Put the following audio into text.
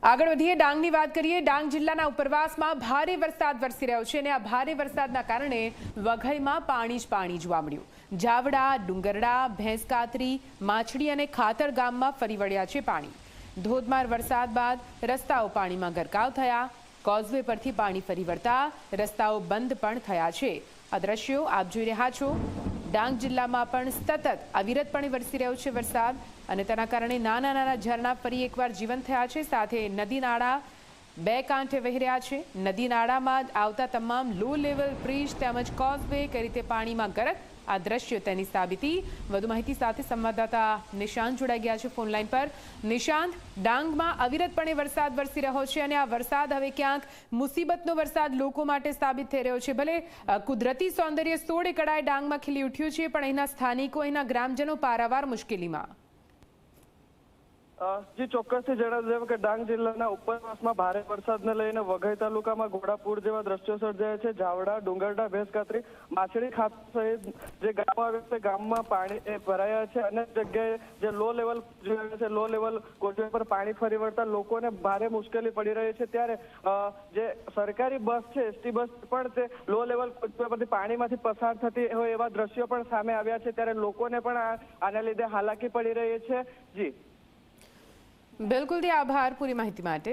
આગળ વધીએ ડાંગની વાત કરીએ। ડાંગ જિલ્લાના ઉપરવાસમાં ભારે વરસાદ વરસી રહ્યો છે અને આ ભારે વરસાદના કારણે વઘઈમાં પાણી જ પાણી જોવા મળ્યું। જાવડા, ડુંગરડા, ભેંસકાતરી, માછડી અને ખાતર ગામમાં ફરી વળ્યા છે પાણી। ધોધમાર વરસાદ બાદ રસ્તાઓ પાણીમાં ગરકાવ થયા। કોઝવે પરથી પાણી ફરી વળતા રસ્તાઓ બંધ પણ થયા છે। આ દ્રશ્યો આપ જોઈ રહ્યા છો। ડાંગ જિલ્લામાં પણ સતત અવિરતપણે વરસી રહ્યો છે વરસાદ અને તેના કારણે નાના નાના ઝરણા ફરી એકવાર જીવંત થયા છે। સાથે નદી નાળા બે કાંઠે વહી રહ્યા છે। નદી નાળામાં આવતા તમામ લો લેવલ બ્રિજ તેમજ કોઝવે કઈ રીતે પાણીમાં ગરક, આ દ્રશ્ય તેની સાબિતી। વધુ માહિતી સાથે સંવાદદાતા નિશાંત જોડાઈ ગયા છે ફોનલાઈન પર। નિશાંત, ડાંગમાં અવિરતપણે વરસાદ વરસી રહ્યો છે અને આ વરસાદ હવે ક્યાંક મુસીબતનો વરસાદ લોકો માટે સાબિત થઈ રહ્યો છે। ભલે કુદરતી સૌંદર્ય સોળે કળાએ ડાંગમાં ખીલી ઉઠ્યું છે, પણ અહીંના સ્થાનિકો, અહીંના ગ્રામજનો પારાવાર મુશ્કેલીમાં। જી ચોક્કસથી જણાવી દેવું કે ડાંગ જિલ્લાના ઉપરવાસમાં ભારે વરસાદને લઈને વઘઈ તાલુકામાં ઘોડાપુર જેવા દ્રશ્યો સર્જાયા છે। જાવડા, ડુંગરડા, ભેંસકાતરી, માછડી ખાતર સહિત જે ગામો આવે છે ગામમાં પાણી ભરાયા છે। અનેક જગ્યાએ જે લો લેવલ છે લો લેવલ કોઝવે પર પાણી ફરી વળતા લોકોને ભારે મુશ્કેલી પડી રહી છે। ત્યારે જે સરકારી બસ છે એસટી બસ પણ તે લો લેવલ કોઝવે પરથી પાણીમાંથી પસાર થતી હોય એવા દ્રશ્યો પણ સામે આવ્યા છે। ત્યારે લોકોને પણ આના લીધે હાલાકી પડી રહી છે। જી બિલકુલ, આભાર પૂરી માહિતી માટે।